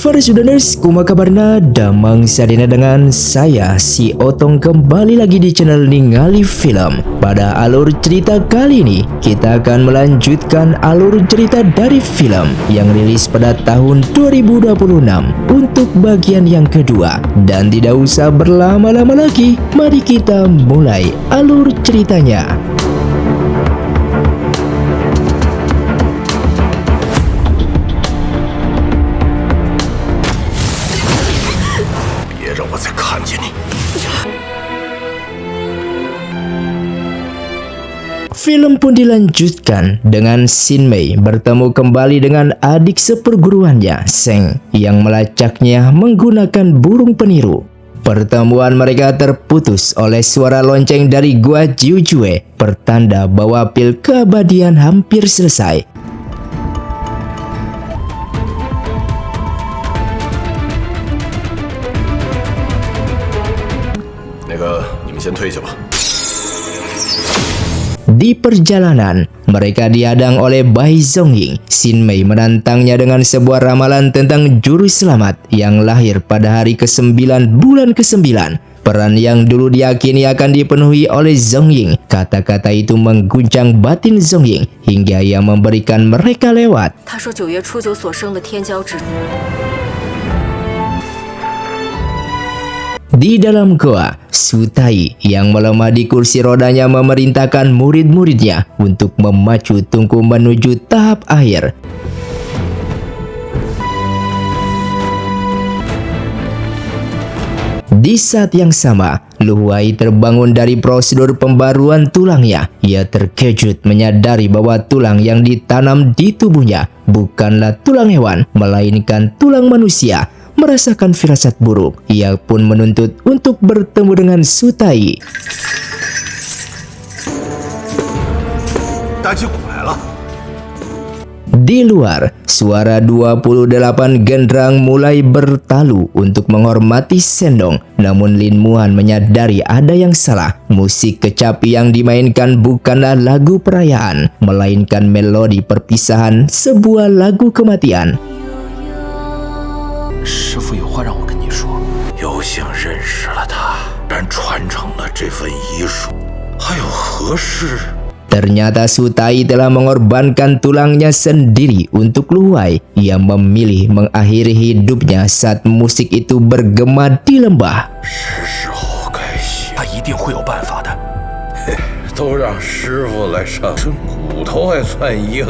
Para Sudaners, kumaha kabarna? Damang sadina dengan saya si Otong kembali lagi di channel Ningali Film. Pada alur cerita kali ini, kita akan melanjutkan alur cerita dari film yang rilis pada tahun 2026 untuk bagian yang kedua. Dan tidak usah berlama-lama lagi, mari kita mulai alur ceritanya. Film pun dilanjutkan dengan Xin Mei bertemu kembali dengan adik seperguruannya, Seng, yang melacaknya menggunakan burung peniru. Pertemuan mereka terputus oleh suara lonceng dari Gua Jiujue, pertanda bahwa pil keabadian hampir selesai. Di perjalanan, mereka dihadang oleh Bai Zongying. Xin Mei menantangnya dengan sebuah ramalan tentang juru selamat yang lahir pada hari ke-9 bulan ke-9. Peran yang dulu diyakini akan dipenuhi oleh Zongying. Kata-kata itu mengguncang batin Zongying hingga ia memberikan mereka lewat. Di dalam goa, Su Tai yang melemah di kursi rodanya memerintahkan murid-muridnya untuk memacu Tungku menuju tahap akhir. Di saat yang sama, Lu Huai terbangun dari prosedur pembaruan tulangnya. Ia terkejut menyadari bahwa tulang yang ditanam di tubuhnya bukanlah tulang hewan, melainkan tulang manusia. Merasakan firasat buruk, ia pun menuntut untuk bertemu dengan Su Tai. Di luar, suara 28 genderang mulai bertalu untuk menghormati Sendong. Namun Lin Muan menyadari ada yang salah. Musik kecapi yang dimainkan bukanlah lagu perayaan, melainkan melodi perpisahan, sebuah lagu kematian. 师父有话让我跟你说，有幸认识了他，然传承了这份医术，还有何事？ Ternyata Su Tai telah mengorbankan tulangnya sendiri untuk Lu Huai. Ia memilih mengakhiri hidupnya saat musik itu bergema di lembah. 是时候该醒，他一定会有办法的。都让师父来上身，骨头还算硬。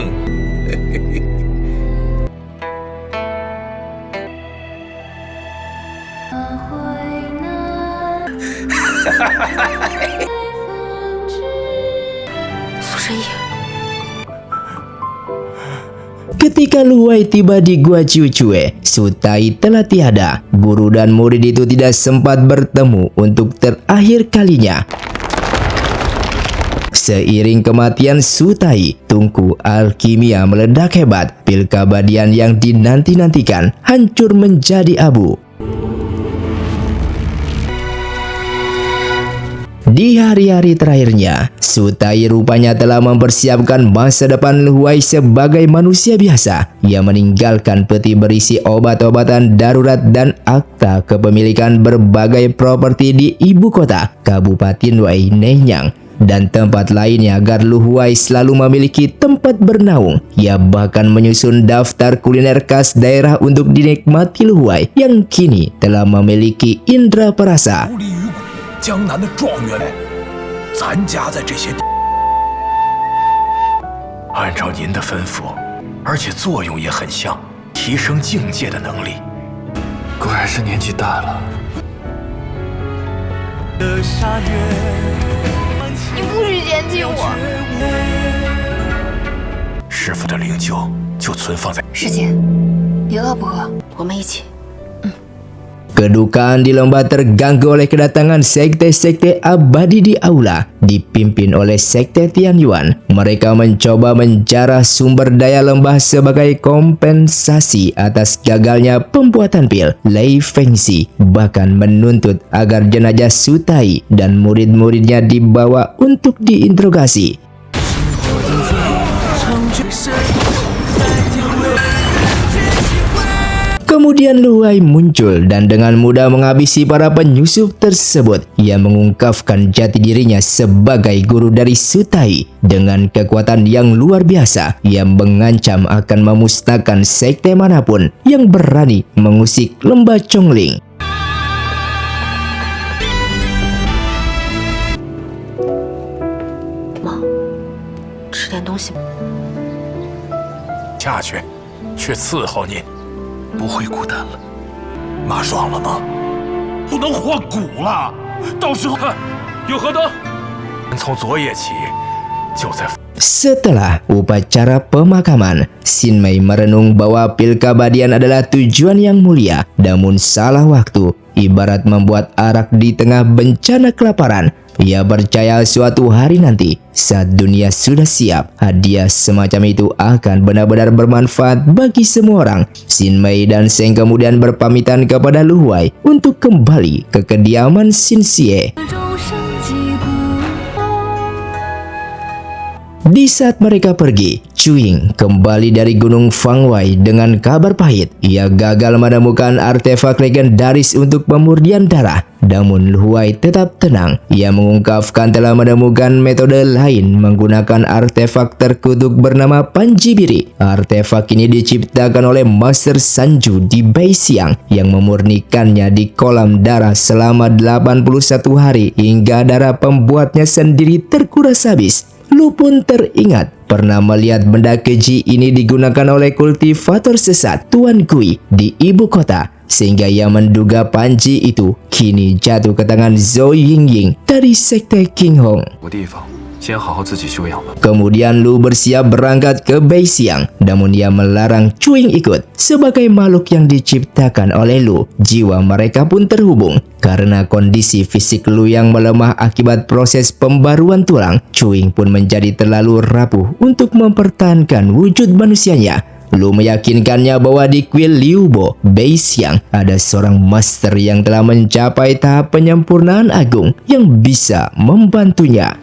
Ketika Lu Huai tiba di Gua Jiujue, Su Tai telah tiada. Guru dan murid itu tidak sempat bertemu untuk terakhir kalinya. Seiring kematian Su Tai, Tungku alkimia meledak hebat. Pil keabadian yang dinanti-nantikan hancur menjadi abu. Di hari-hari terakhirnya, Su Tai rupanya telah mempersiapkan masa depan Lu Huai sebagai manusia biasa. Ia meninggalkan peti berisi obat-obatan darurat dan akta kepemilikan berbagai properti di ibu kota, Kabupaten Wai Nenyang, dan tempat lainnya agar Lu Huai selalu memiliki tempat bernaung. Ia bahkan menyusun daftar kuliner khas daerah untuk dinikmati Lu Huai yang kini telah memiliki indera perasa. 江南的状元，咱家在这些地，按照您的吩咐，而且作用也很像，提升境界的能力。果然是年纪大了。你不许嫌弃我。师傅的灵柩就存放在。师姐，你饿不饿？我们一起。 Kedukaan di lembah terganggu oleh kedatangan sekte-sekte abadi di aula, dipimpin oleh sekte Tianyuan. Mereka mencoba menjarah sumber daya lembah sebagai kompensasi atas gagalnya pembuatan pil Lei Fengxi, bahkan menuntut agar jenazah Su Tai dan murid-muridnya dibawa untuk diinterogasi. Kemudian Lu Huai muncul dan dengan mudah menghabisi para penyusup tersebut. Ia mengungkapkan jati dirinya sebagai guru dari Su Tai. Dengan kekuatan yang luar biasa, ia mengancam akan memusnahkan sekte manapun yang berani mengusik lembah Chongling. 吃点东西。下去，去伺候您，不会孤单了。妈爽了吗？不能换骨了，到时候看有河灯。从昨夜起，就在。 Setelah upacara pemakaman, Xin Mei merenung bahwa pil keabadian adalah tujuan yang mulia, namun salah waktu, ibarat membuat arak di tengah bencana kelaparan. Ia percaya suatu hari nanti, saat dunia sudah siap, hadiah semacam itu akan benar-benar bermanfaat bagi semua orang. Xin Mei dan Zheng kemudian berpamitan kepada Lu Huai untuk kembali ke kediaman Xin Xie. Di saat mereka pergi, Cuing kembali dari Gunung Fangwai dengan kabar pahit. Ia gagal menemukan artefak legendaris untuk pemurnian darah. Namun Lu Huai tetap tenang. Ia mengungkapkan telah menemukan metode lain menggunakan artefak terkutuk bernama Panjibiri. Artefak ini diciptakan oleh Master Sanju di Baixiang yang memurnikannya di kolam darah selama 81 hari hingga darah pembuatnya sendiri terkuras habis. Lu pun teringat pernah melihat benda keji ini digunakan oleh kultivator sesat Tuan Kui di ibu kota, sehingga ia menduga panji itu kini jatuh ke tangan Zhou Yingying dari sekte King Hong. Kemudian Lu bersiap berangkat ke Baixiang, namun ia melarang Cuing ikut. Sebagai makhluk yang diciptakan oleh Lu, jiwa mereka pun terhubung. Karena kondisi fisik Lu yang melemah akibat proses pembaruan tulang, Cuing pun menjadi terlalu rapuh untuk mempertahankan wujud manusianya. Lu meyakinkannya bahwa di kuil Liubo, Baixiang, ada seorang master yang telah mencapai tahap penyempurnaan agung yang bisa membantunya.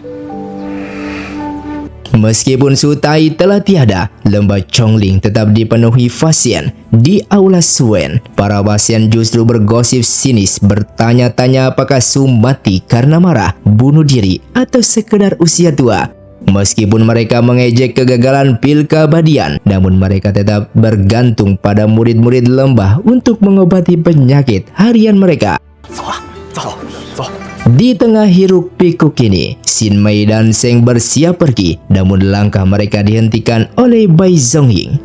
Meskipun Su Tai telah tiada, lembah Chongling tetap dipenuhi pasien. Di aula Suen, para pasien justru bergosip sinis bertanya-tanya apakah Su mati karena marah, bunuh diri, atau sekedar usia tua. Meskipun mereka mengejek kegagalan pil keabadian, namun mereka tetap bergantung pada murid-murid lembah untuk mengobati penyakit harian mereka. Di tengah hiruk pikuk ini, Xin Mei dan Zheng bersiap pergi, namun langkah mereka dihentikan oleh Bai Zongying.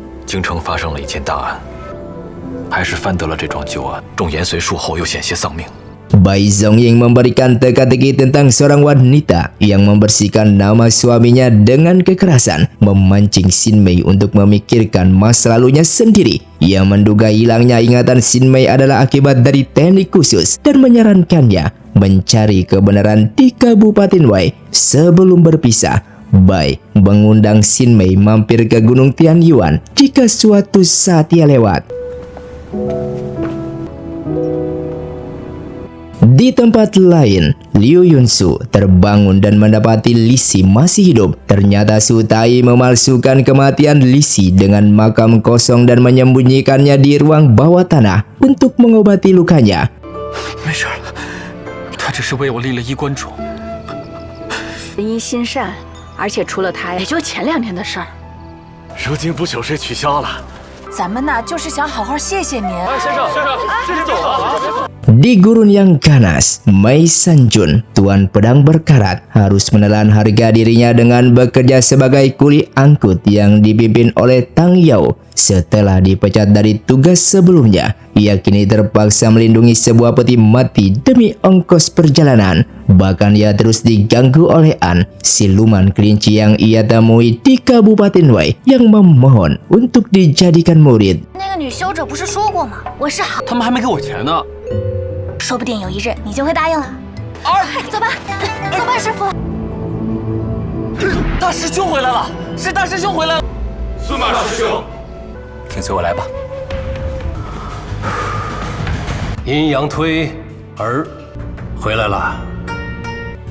Bai Zongying memberikan teka-teki tentang seorang wanita yang membersihkan nama suaminya dengan kekerasan, memancing Xin Mei untuk memikirkan masa lalunya sendiri. Ia menduga hilangnya ingatan Xin Mei adalah akibat dari teknik khusus dan menyarankannya mencari kebenaran di Kabupaten Wei. Sebelum berpisah, Bai mengundang Xin Mei mampir ke Gunung Tianyuan jika suatu saat ia lewat. Di tempat lain, Liu Yunsu terbangun dan mendapati Li Si masih hidup. Ternyata Su Tai memalsukan kematian Li Si dengan makam kosong dan menyembunyikannya di ruang bawah tanah untuk mengobati lukanya. Di gurun yang ganas, Mei Sanjun, tuan pedang berkarat, harus menelan harga dirinya dengan bekerja sebagai kuli angkut yang dipimpin oleh Tang Yao. Setelah dipecat dari tugas sebelumnya, ia kini terpaksa melindungi sebuah peti mati demi ongkos perjalanan. Bahkan ia terus diganggu oleh An, siluman kelinci yang ia temui di Kabupaten Wei yang memohon untuk dijadikan murid. 说不定有一日你就会答应了。走吧，走吧，师傅。大师兄回来了，是大师兄回来了。司马师兄，跟随我来吧。阴阳推儿回来了。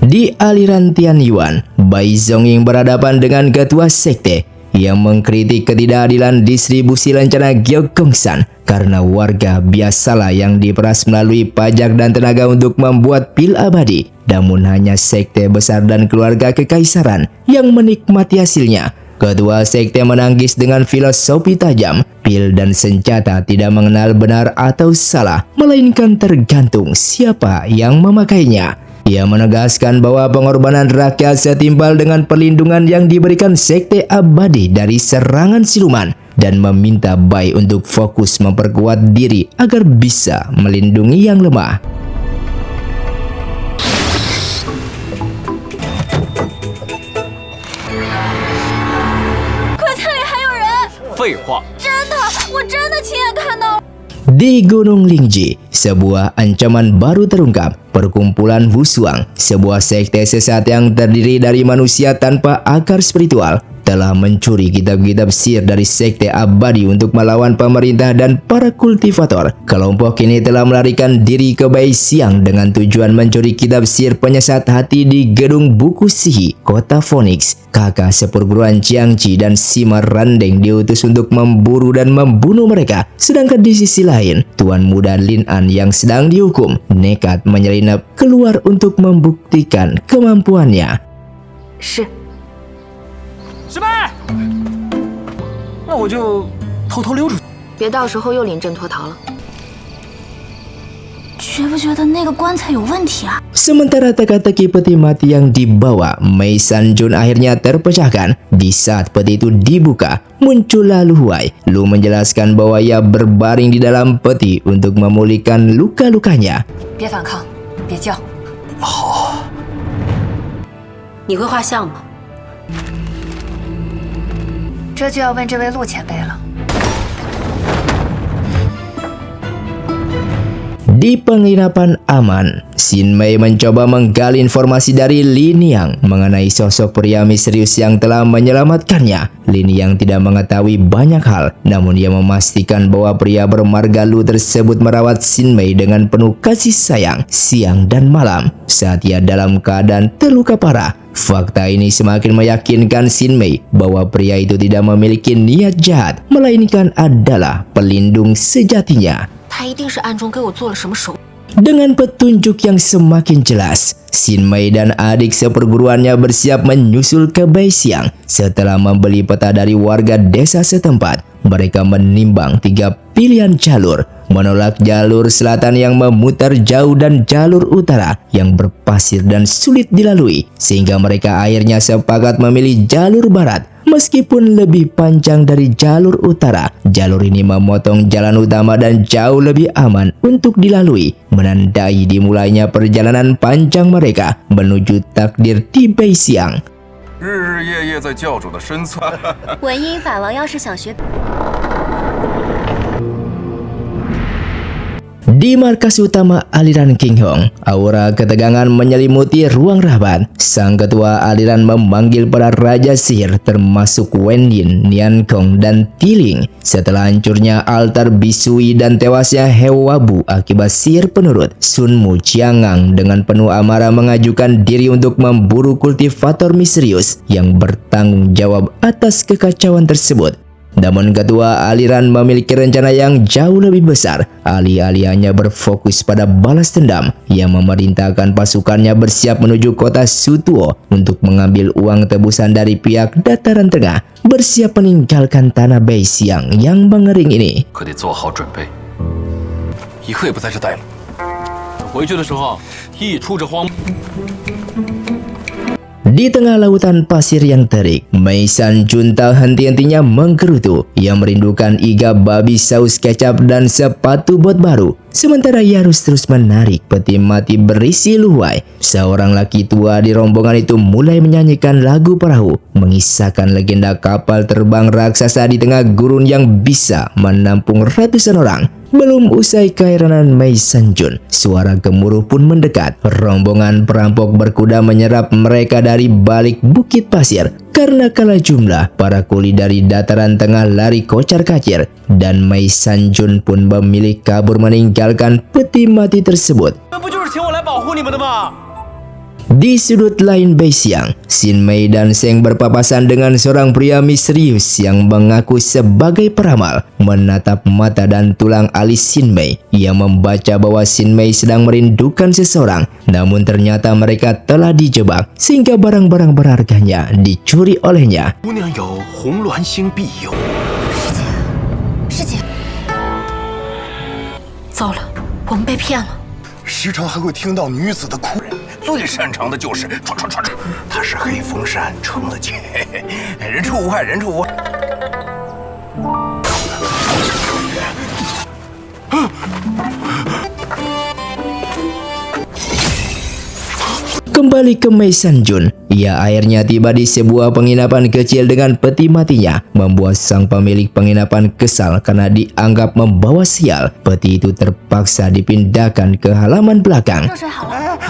Di aliran Tianyuan, Bai Zongying berhadapan dengan ketua sekte. yang mengkritik ketidakadilan distribusi lencana Gyeongsan karena warga biasalah yang diperas melalui pajak dan tenaga untuk membuat pil abadi. Namun hanya sekte besar dan keluarga kekaisaran yang menikmati hasilnya. Ketua sekte menangis dengan filosofi tajam, pil dan senjata tidak mengenal benar atau salah, melainkan tergantung siapa yang memakainya. Ia menegaskan bahwa pengorbanan rakyat setimpal dengan perlindungan yang diberikan sekte abadi dari serangan siluman dan meminta Bai untuk fokus memperkuat diri agar bisa melindungi yang lemah. 废话， 真的，我真的亲眼看到了。 Di Gunung Lingji, sebuah ancaman baru terungkap. Perkumpulan Wushuang, sebuah sekte sesat yang terdiri dari manusia tanpa akar spiritual, telah mencuri kitab-kitab sihir dari sekte abadi untuk melawan pemerintah dan para kultivator. Kelompok ini telah melarikan diri ke Baixiang dengan tujuan mencuri kitab sihir penyesat hati di Gedung Buku Sihi, Kota Phoenix. Kakak seperguruan Jiangqi dan Sima Randeng diutus untuk memburu dan membunuh mereka. Sedangkan di sisi lain, Tuan Muda Lin An yang sedang dihukum nekat menyelinap keluar untuk membuktikan kemampuannya. 是， 师妹，那我就偷偷溜出去。 别到时候又临阵脱逃了。觉不觉得那个棺材有问题啊？ Sementara teka-teki peti mati yang dibawa Mei Sanjun akhirnya terpecahkan. Di saat peti itu dibuka, muncullah Lu Huai. Lu menjelaskan bahwa ia berbaring di dalam peti untuk memulihkan luka-lukanya. 别反抗，别叫。 好， 你会画像吗？这就要问这位陆前辈了。 Di penginapan aman, Xin Mei mencoba menggali informasi dari Lin Yang mengenai sosok pria misterius yang telah menyelamatkannya. Lin Yang tidak mengetahui banyak hal, namun ia memastikan bahwa pria bermarga Lu tersebut merawat Xin Mei dengan penuh kasih sayang siang dan malam saat ia dalam keadaan terluka parah. Fakta ini semakin meyakinkan Xin Mei bahwa pria itu tidak memiliki niat jahat, melainkan adalah pelindung sejatinya. 他一定是暗中给我做了什么手。 Dengan petunjuk yang semakin jelas, Xin Mei dan adik seperguruannya bersiap menyusul ke Baixiang. Setelah membeli peta dari warga desa setempat, mereka menimbang 3 pilihan jalur, menolak jalur selatan yang memutar jauh dan jalur utara yang berpasir dan sulit dilalui, sehingga mereka akhirnya sepakat memilih jalur barat. Meskipun lebih panjang dari jalur utara, jalur ini memotong jalan utama dan jauh lebih aman untuk dilalui, menandai dimulainya perjalanan panjang mereka menuju takdir di Baixiang. 日日夜夜在教主的身侧。文音法王要是想学， Di markas utama aliran King Hong, aura ketegangan menyelimuti ruang rapat. Sang ketua aliran memanggil para raja sihir termasuk Wen Yin, Nian Kong, dan Tiling. Setelah hancurnya altar Bisui dan tewasnya Hewabu akibat sihir penurut, Sun Mu Chiangang dengan penuh amarah mengajukan diri untuk memburu kultivator misterius yang bertanggung jawab atas kekacauan tersebut. Namun ketua aliran memiliki rencana yang jauh lebih besar. Alih-alih hanya berfokus pada balas dendam, ia memerintahkan pasukannya bersiap menuju kota Sutuo untuk mengambil uang tebusan dari pihak dataran tengah, bersiap meninggalkan tanah Baixiang yang mengering ini. 可得做好准备，一刻也不在这待了。回去的时候，一出这荒。 Di tengah lautan pasir yang terik, Mei Sanjun tak henti-hentinya menggerutu. Ia merindukan iga babi saus kecap dan sepatu bot baru. Sementara ia harus terus menarik peti mati berisi Lu Huai. Seorang laki tua di rombongan itu mulai menyanyikan lagu perahu, mengisahkan legenda kapal terbang raksasa di tengah gurun yang bisa menampung ratusan orang. Belum usai keheranan Mei Sanjun, suara gemuruh pun mendekat. Rombongan perampok berkuda menyerap mereka dari balik bukit pasir. Karena kalah jumlah, para kuli dari dataran tengah lari kocar-kacir, dan Mei Sanjun pun memilih kabur meninggalkan peti mati tersebut. 那不就是请我来保护你们的吗？ Di sudut lain Beixiang, Xin Mei dan Zheng berpapasan dengan seorang pria misterius yang mengaku sebagai peramal. Menatap mata dan tulang alis Xin Mei, ia membaca bahwa Xin Mei sedang merindukan seseorang. Namun ternyata mereka telah dijebak sehingga barang-barang berharganya dicuri olehnya. 姑娘有红鸾星庇佑，师姐，糟了，我们被骗了。 时常还会听到女子的哭人，最擅长的就是唰唰唰唰，他是黑风扇撑了起，人畜无害，人畜无害。 Kembali ke Mei Sanjun, ia akhirnya tiba di sebuah penginapan kecil dengan peti matinya, membuat sang pemilik penginapan kesal karena dianggap membawa sial. Peti itu terpaksa dipindahkan ke halaman belakang. 热水好了，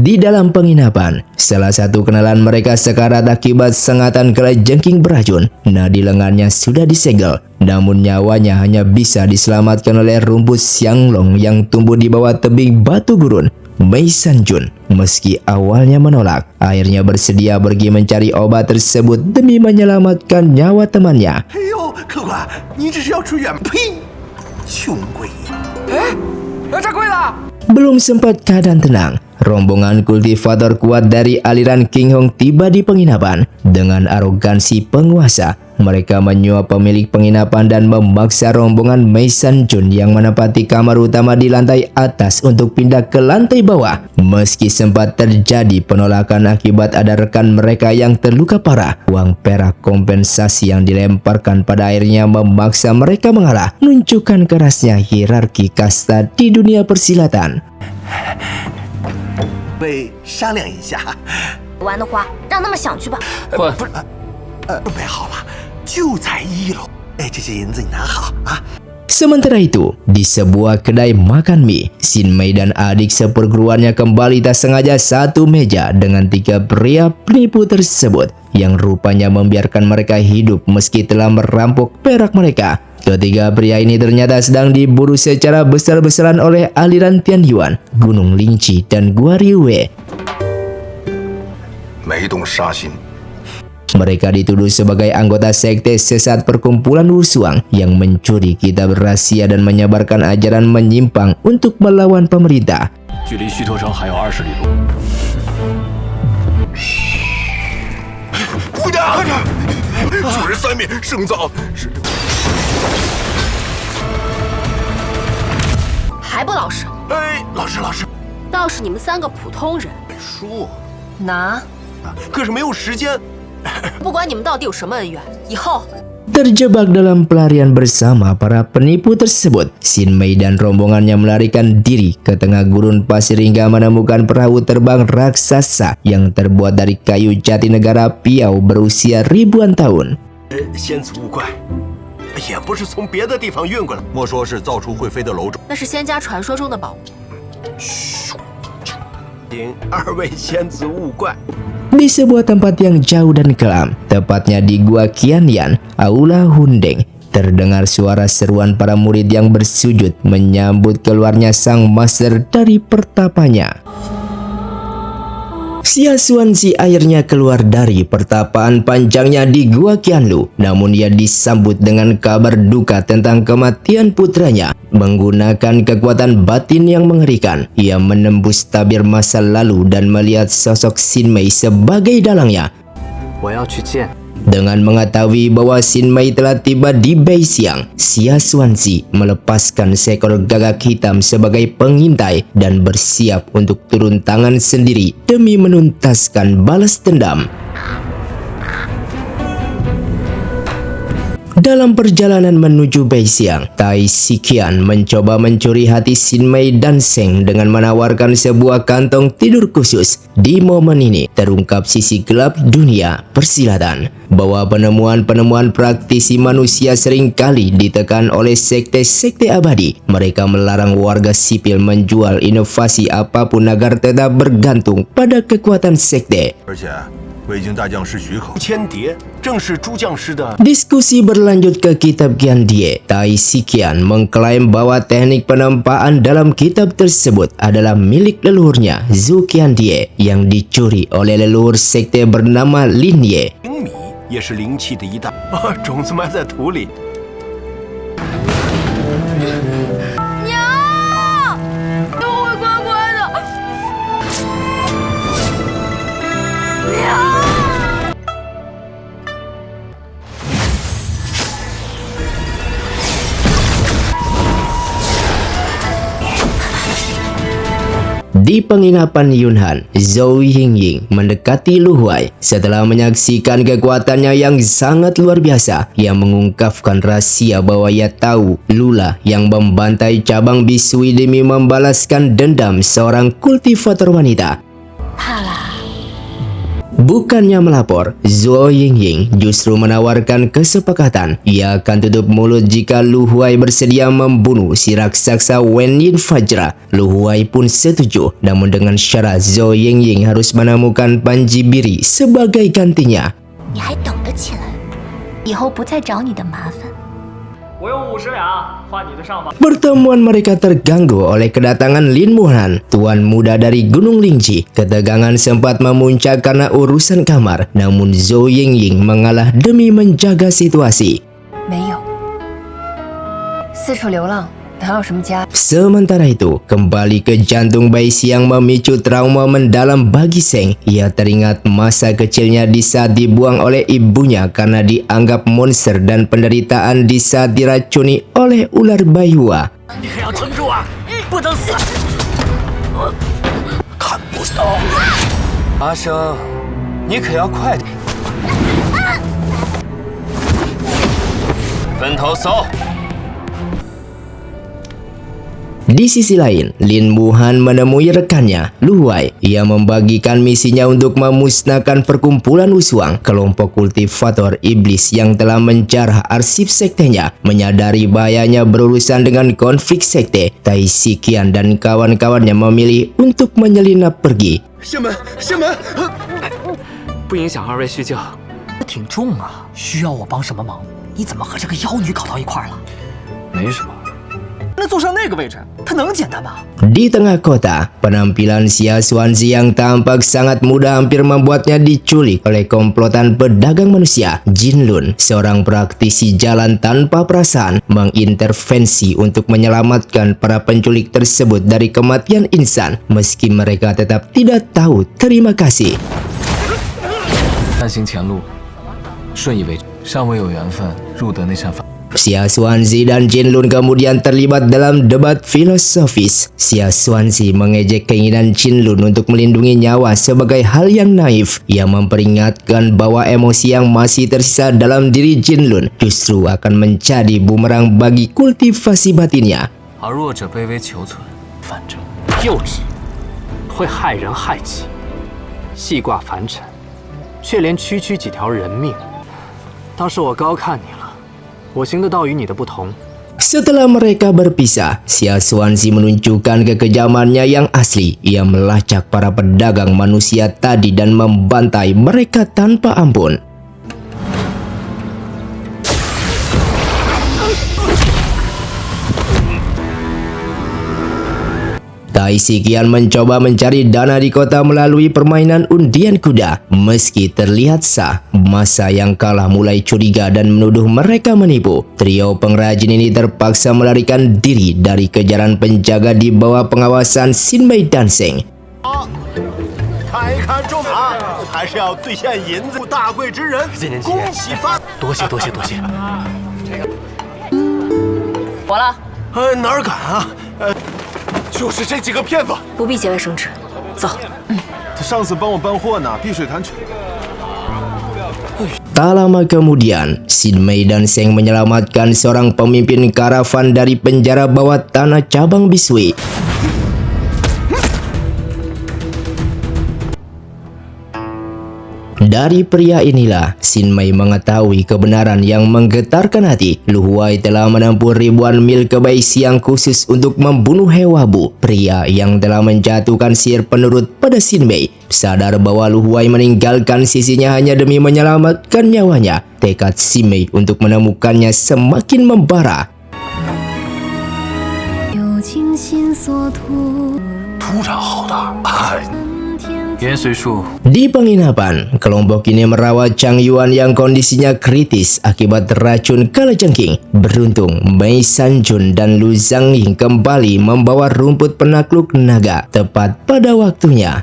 Di dalam penginapan, salah satu kenalan mereka sekarat akibat sengatan kalajengking beracun. Nah, di lengannya sudah disegel, namun nyawanya hanya bisa diselamatkan oleh rumput xianglong yang tumbuh di bawah tebing batu gurun. Mei Sanjun, meski awalnya menolak, akhirnya bersedia pergi mencari obat tersebut demi menyelamatkan nyawa temannya. 哎呦，客官，你这是要出远？呸！穷鬼！ Belum sempat keadaan tenang, rombongan kultivator kuat dari aliran King Hong tiba di penginapan. Dengan arogansi penguasa, mereka menyuap pemilik penginapan dan memaksa rombongan Mei Sanjun yang menempati kamar utama di lantai atas untuk pindah ke lantai bawah. Meski sempat terjadi penolakan akibat ada rekan mereka yang terluka parah, uang perak kompensasi yang dilemparkan pada akhirnya memaksa mereka mengalah, menunjukkan kerasnya hierarki kasta di dunia persilatan. 被商量一下，玩的话，让他们想去吧。混，准备好了，就在1楼。哎，这些银子你拿好啊。 Sementara itu, di sebuah kedai makan mie, Xin Mei dan adik seperguruannya kembali tak sengaja satu meja dengan 3 pria penipu tersebut yang rupanya membiarkan mereka hidup meski telah merampok perak mereka. Ketiga pria ini ternyata sedang diburu secara besar-besaran oleh aliran Tianyuan, Gunung Lingqi, dan Gua Riue. 没动杀心， Mereka dituduh sebagai anggota sekte sesat perkumpulan Wusuang yang mencuri kitab rahasia dan menyebarkan ajaran menyimpang untuk melawan pemerintah. 距离须陀城还有20里路。 姑娘，主人三面圣造是。 还不老实？哎，老师，老师，倒是你们3个普通人，本书拿！可是没有时间。 不管你们到底有什么恩怨，以后 Terjebak dalam pelarian bersama para penipu tersebut, Xin Mei dan rombongannya melarikan diri ke tengah gurun pasir hingga menemukan perahu terbang raksasa yang terbuat dari kayu jati negara Piao berusia ribuan tahun. 仙子勿怪，也不是从别的地方运过来，莫说是造出会飞的楼种。那是仙家传说中的宝物。请2位仙子勿怪。 Di sebuah tempat yang jauh dan kelam, tepatnya di Gua Qianyan, Aula Hundeng, terdengar suara seruan para murid yang bersujud menyambut keluarnya sang master dari pertapanya. Xia Xuanzi akhirnya keluar dari pertapaan panjangnya di Gua Qianlu, namun ia disambut dengan kabar duka tentang kematian putranya. Menggunakan kekuatan batin yang mengerikan, ia menembus tabir masa lalu dan melihat sosok Xin Mei sebagai dalangnya. Dengan mengetahui bahwa Xin Mei telah tiba di Beixiang, Xia Xuanzi melepaskan seekor gagak hitam sebagai pengintai dan bersiap untuk turun tangan sendiri demi menuntaskan balas dendam. Dalam perjalanan menuju Beixiang, Tai Xiqian mencoba mencuri hati Xin Mei dan Zheng dengan menawarkan sebuah kantong tidur khusus. Di momen ini terungkap sisi gelap dunia persilatan, bahwa penemuan-penemuan praktisi manusia seringkali ditekan oleh sekte-sekte abadi. Mereka melarang warga sipil menjual inovasi apapun agar tetap bergantung pada kekuatan sekte. 而且，未经大将师许可，千蝶正是诸将师的。 Diskusi berlanjut ke kitab Qian Die. Tai Siqian mengklaim bahwa teknik penempaan dalam kitab tersebut adalah milik leluhurnya Zhu Qiandie yang dicuri oleh leluhur sekte bernama Lin Ye. 灵米也是灵气的一大种子埋在土里。娘，都会乖乖的。娘。 Di penginapan Yunhan, Zhou Yingying mendekati Lu Huai setelah menyaksikan kekuatannya yang sangat luar biasa. Ia mengungkapkan rahasia bahwa ia tahu Lula yang membantai cabang Bisui demi membalaskan dendam seorang kultivator wanita. Bukannya melapor, Zhou Yingying justru menawarkan kesepakatan. Ia akan tutup mulut jika Lu Huai bersedia membunuh si raksasa Wen Yin Fajra. Lu Huai pun setuju, namun dengan syarat Zhou Yingying harus menemukan Panji Biri sebagai gantinya. 你还等得起来？以后不再找你的麻烦。 我用50两换你的上法。 Pertemuan mereka terganggu oleh kedatangan Lin Muhan, tuan muda dari Gunung Lingji. Ketegangan sempat memuncak karena urusan kamar, namun Zhou Yingying mengalah demi menjaga situasi. 没有，四处流浪，哪有什么家？ Sementara itu, kembali ke jantung Baishi yang memicu trauma mendalam bagi Seng. Ia teringat masa kecilnya di saat dibuang oleh ibunya karena dianggap monster dan penderitaan di saat diracuni oleh ular Baihua. 你可要撑住啊，不能死！看不到，阿生，你可要快点。分头搜。 Di sisi lain, Lin Muhan menemui rekannya, Lu Huai. Ia membagikan misinya untuk memusnahkan perkumpulan Wushuang, kelompok kultivator iblis yang telah menjarah arsip sektenya. Menyadari bahayanya berurusan dengan konflik sekte, Tai Siqian dan kawan-kawannya memilih untuk menyelinap pergi. 仙门，仙门。 不影响二位叙旧。挺重啊，需要我帮什么忙？你怎么和这个妖女搞到一块儿了？没什么。那坐上那个位置，它能简单吗？ Di tengah kota, penampilan Xia Xuanzi yang tampak sangat muda hampir membuatnya diculik oleh komplotan pedagang manusia. Jin Lun, seorang praktisi jalan tanpa perasaan, mengintervensi untuk menyelamatkan para penculik tersebut dari kematian insan, meski mereka tetap tidak tahu terima kasih. 探行前路，顺义为主，尚未有缘分入得那扇法。 Xia Xuanzi dan Jin Lun kemudian terlibat dalam debat filosofis. Xia Xuanzi mengejek keinginan Jin Lun untuk melindungi nyawa sebagai hal yang naif. Ia memperingatkan bahwa emosi yang masih tersisa dalam diri Jin Lun justru akan menjadi bumerang bagi kultivasi batinnya. 而弱者卑微求存，反正幼稚，会害人害己，细挂凡尘，却连区区几条人命。倒是我高看你了。 我行的道与你的不同。 Setelah mereka berpisah, Xia Xuanzi menunjukkan kekejamannya yang asli. Ia melacak para pedagang manusia tadi dan membantai mereka tanpa ampun. Tai Siqian mencoba mencari dana di kota melalui permainan undian kuda. Meski terlihat sah, masa yang kalah mulai curiga dan menuduh mereka menipu. Trio pengrajin ini terpaksa melarikan diri dari kejaran penjaga di bawah pengawasan Xinmei Danseng. 看一看中马，还是要兑现银子，大贵之人，恭喜发。多谢多谢多谢。我了，哪儿敢啊？就是这几个骗子。不必节外生枝，走。他上次帮我搬货呢，碧水潭去。 Tak lama kemudian, Xinmei Danseng menyelamatkan seorang pemimpin karavan dari penjara bawah tanah cabang Bisui. Dari pria inilah, Xin Mei mengetahui kebenaran yang menggetarkan hati. Lu Huai telah menempuh ribuan mil ke Bai Xiang khusus untuk membunuh He Wabu, pria yang telah menjatuhkan sihir penurut pada Xin Mei. Sadar bahwa Lu Huai meninggalkan sisinya hanya demi menyelamatkan nyawanya, tekad Xin Mei untuk menemukannya semakin membara. 突然好大，哎， 延绥树 Di penginapan, kelompok ini merawat Chang Yuan yang kondisinya kritis akibat racun kalajengking. Beruntung, Mei Sanjun dan Lu Zhangying kembali membawa rumput penakluk naga tepat pada waktunya.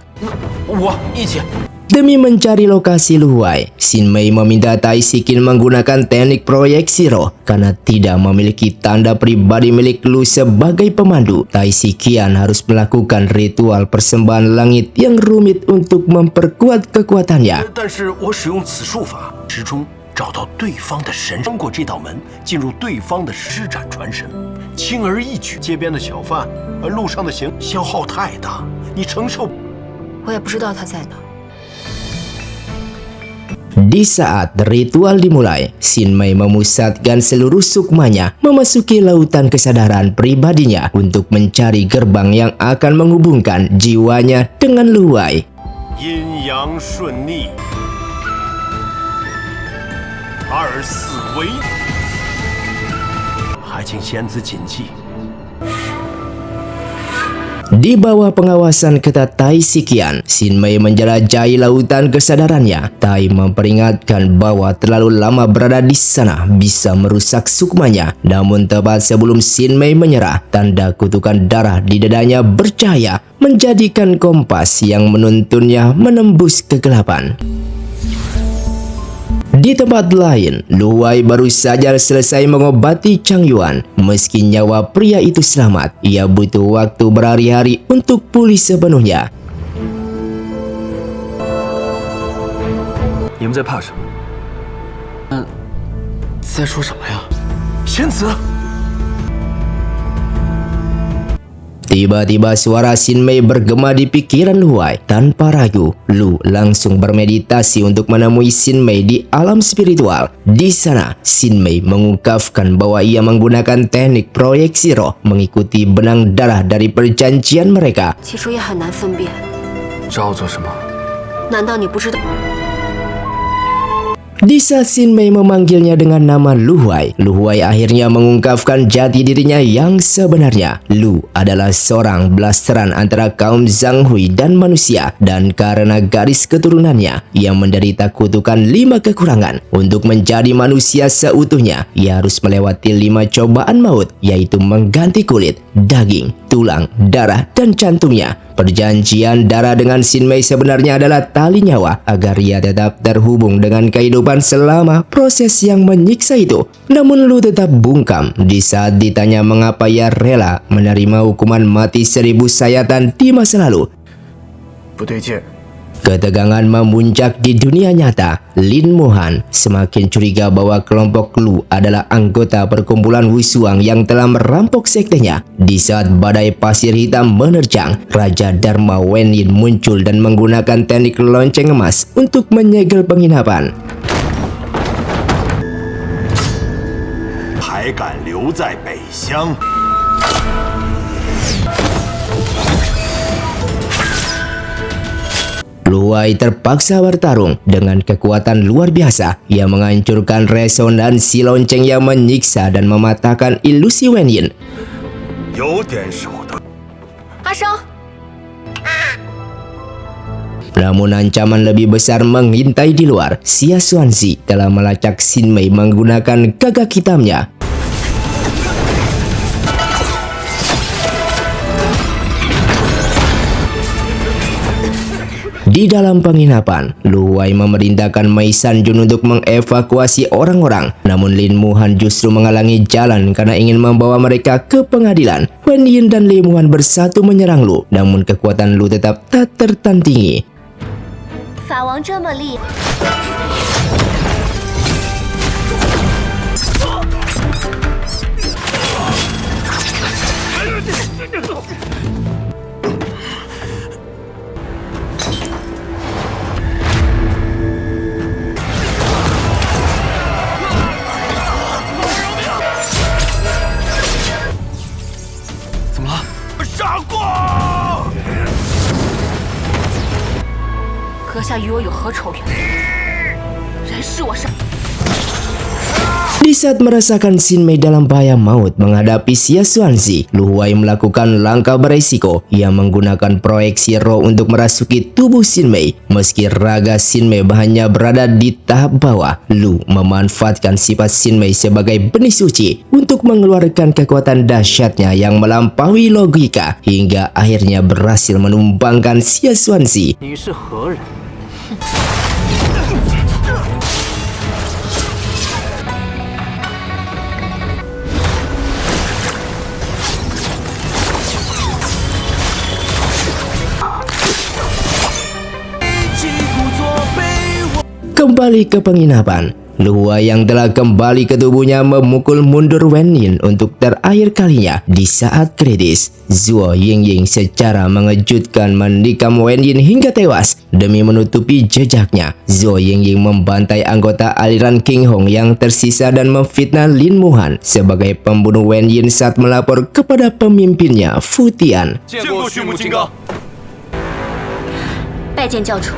我一起。 Demi mencari lokasi Lu Huai, Xin Mei meminta Tai Siqin menggunakan teknik proyeksi roh karena tidak memiliki tanda pribadi milik Lu sebagai pemandu. Tai Siqin harus melakukan ritual persembahan langit yang rumit untuk memperkuat kekuatannya. 但是我使用此术法，始终找到对方的神，穿过这道门，进入对方的施展传神，轻而易举。街边的小贩，路上的行消耗太大，你承受。 我也不知道他在哪。 Di saat ritual dimulai, Xin Mei memusatkan seluruh sukmanya memasuki lautan kesadaran pribadinya untuk mencari gerbang yang akan menghubungkan jiwanya dengan Lu Huai. 阴阳顺逆，24为，还请仙子谨记。 Di bawah pengawasan ketat Tai Siqin, Xin Mei menjelajahi lautan kesadarannya. Tai memperingatkan bahwa terlalu lama berada di sana bisa merusak sukmanya. Namun tepat sebelum Xin Mei menyerah, tanda kutukan darah di dadanya bercahaya, menjadikan kompas yang menuntunnya menembus kegelapan. Di tempat lain, Lu Huai baru saja selesai mengobati Chang Yuan. Meski nyawa pria itu selamat, ia butuh waktu berhari-hari untuk pulih sepenuhnya. 你们在怕什么？在说什么呀？ 仙子， Tiba-tiba suara Xin Mei bergema di pikiran Lu Huai. Tanpa ragu, Lu langsung bermeditasi untuk menemui Xin Mei di alam spiritual. Di sana, Xin Mei mengungkapkan bahwa ia menggunakan teknik proyeksi roh mengikuti benang darah dari perjanjian mereka. 其实也很难分辨， 找我做什么？ 难道你不知道？ Di saat Xin Mei memanggilnya dengan nama Lu Huai, Lu Huai akhirnya mengungkapkan jati dirinya yang sebenarnya. Lu adalah seorang blasteran antara kaum Zhang Hui dan manusia, dan karena garis keturunannya, ia menderita kutukan 5 kekurangan. Untuk menjadi manusia seutuhnya, ia harus melewati 5 cobaan maut, yaitu mengganti kulit, daging, tulang, darah, dan jantungnya. Perjanjian darah dengan Xin Mei sebenarnya adalah tali nyawa agar ia tetap terhubung dengan kehidupan selama proses yang menyiksa itu. Namun Lu tetap bungkam di saat ditanya mengapa ia rela menerima hukuman mati 1000 sayatan di masa lalu. 不对劲。 Ketegangan memuncak di dunia nyata. Lin Mohan semakin curiga bahwa kelompok Lu adalah anggota perkumpulan Wushuang yang telah merampok sektenya. Di saat badai pasir hitam menerjang, Raja Dharma Wen Yin muncul dan menggunakan teknik lonceng emas untuk menyegel penginapan. 还敢留在北乡？ Lu Huai terpaksa bertarung dengan kekuatan luar biasa. Ia menghancurkan resonansi lonceng yang menyiksa dan mematahkan ilusi Wen Yin. 有点手段。阿生， Namun ancaman lebih besar mengintai di luar. Xia Xuanzi telah melacak Xin Mei menggunakan gagak hitamnya. Di dalam penginapan, Lu Huai memerintahkan Mei Sanjun untuk mengevakuasi orang-orang. Namun Lin Mohan justru menghalangi jalan karena ingin membawa mereka ke pengadilan. Wen Yin dan Lin Mohan bersatu menyerang Lu, namun kekuatan Lu tetap tak tertandingi. 法王这么厉害， 《过！阁下与我有何仇怨？人是我杀。 Di saat merasakan Xin Mei dalam bahaya maut menghadapi Xia Xuanzi, Lu Huai melakukan langkah beresiko. Ia menggunakan proyeksi roh untuk merasuki tubuh Xin Mei. Meski raga Xin Mei hanya berada di tahap bawah, Lu memanfaatkan sifat Xin Mei sebagai benih suci untuk mengeluarkan kekuatan dahsyatnya yang melampaui logika hingga akhirnya berhasil menumbangkan Xia Xuanzi. 你是何人？ Kembali ke penginapan, Lu Huai yang telah kembali ke tubuhnya memukul mundur Wen Yin untuk terakhir kalinya. Di saat kritis, Zhuo Yingying secara mengejutkan menikam Wen Yin hingga tewas. Demi menutupi jejaknya, Zhuo Yingying membantai anggota aliran King Hong yang tersisa dan memfitnah Lin Muhan sebagai pembunuh Wen Yin saat melapor kepada pemimpinnya Fu Tian. 见过畜牧金刚。 拜见教主。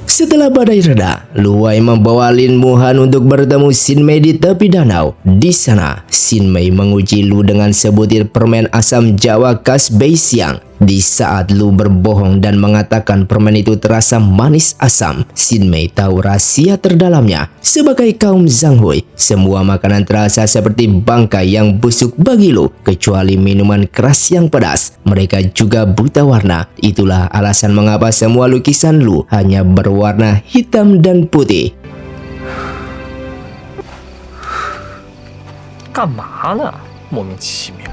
Setelah badai reda, Lu Huai membawa Lin Muhan untuk bertemu Xin Mei di tepi danau. Di sana, Xin Mei menguji Lu dengan sebutir permen asam Jawa khas Bei Xiang. Di saat Lu berbohong dan mengatakan permen itu terasa manis asam, Xin Mei tahu rahasia terdalamnya. Sebagai kaum Zhang Hui, semua makanan terasa seperti bangkai yang busuk bagi Lu, kecuali minuman keras yang pedas. Mereka juga buta warna. Itulah alasan mengapa semua lukisan Lu hanya berwarna hitam dan putih. 干嘛呢？莫名其妙。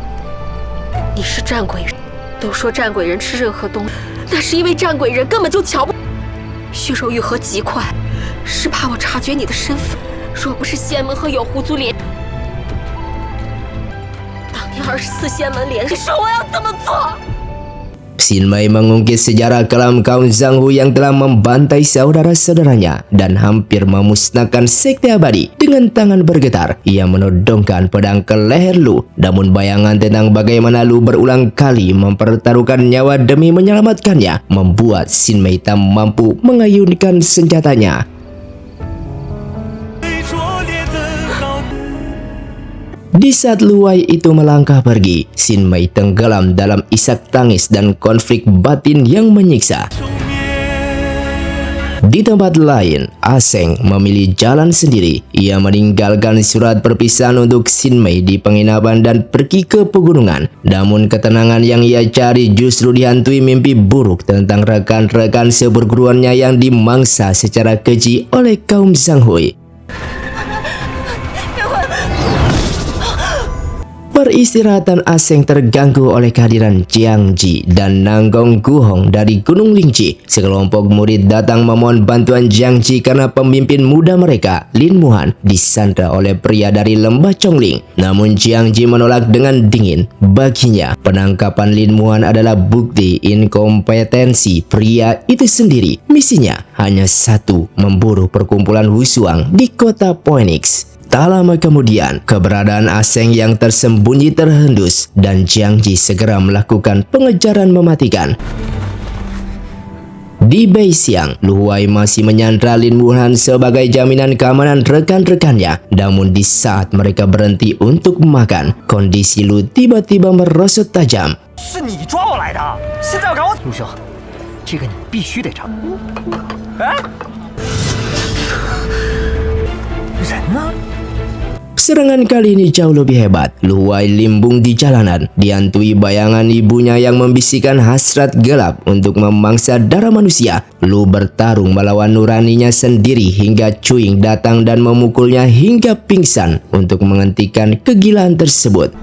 你是战鬼人，都说战鬼人吃任何东西，那是因为战鬼人根本就瞧不。血肉愈合极快，是怕我察觉你的身份。若不是仙门和有狐族联，当年24仙门联，你说我要怎么做？ Xin Mei mengungkit sejarah kelam kaum Zhang Hui yang telah membantai saudara-saudaranya dan hampir memusnahkan sekte abadi. Dengan tangan bergetar, ia menodongkan pedang ke leher Lu. Namun bayangan tentang bagaimana Lu berulang kali mempertaruhkan nyawa demi menyelamatkannya membuat Xin Mei tak mampu mengayunkan senjatanya. Di saat Lu Huai itu melangkah pergi, Xin Mei tenggelam dalam isak tangis dan konflik batin yang menyiksa. Di tempat lain, Aseng memilih jalan sendiri. Ia meninggalkan surat perpisahan untuk Xin Mei di penginapan dan pergi ke pegunungan. Namun ketenangan yang ia cari justru dihantui mimpi buruk tentang rekan-rekan seperguruannya yang dimangsa secara keji oleh kaum Zhang Hui. Peristirahatan Aseng terganggu oleh kehadiran Jiang Ji dan Nanggong Guhong dari Gunung Lingji. Sekelompok murid datang memohon bantuan Jiang Ji karena pemimpin muda mereka, Lin Muhan, disandra oleh pria dari lembah Chongling. Namun Jiang Ji menolak dengan dingin. Baginya, penangkapan Lin Muhan adalah bukti inkompetensi pria itu sendiri. Misinya hanya satu, memburu perkumpulan Wushuang di kota Phoenix. Tak lama kemudian, keberadaan Aseng yang tersembunyi terhendus dan Jiang Ji segera melakukan pengejaran mematikan. Di Bei Xiang, Lu Huai masih menyandra Lin Muhan sebagai jaminan keamanan rekan-rekannya. Namun di saat mereka berhenti untuk makan, kondisi Lu tiba-tiba merosot tajam. 是你抓我来的，现在要赶我？陆兄，这个你必须得尝。哎，人呢？ Serangan kali ini jauh lebih hebat. Lu Huai limbung di jalanan, dihantui bayangan ibunya yang membisikkan hasrat gelap untuk memangsa darah manusia. Lu bertarung melawan nuraninya sendiri hingga Cuing datang dan memukulnya hingga pingsan untuk menghentikan kegilaan tersebut.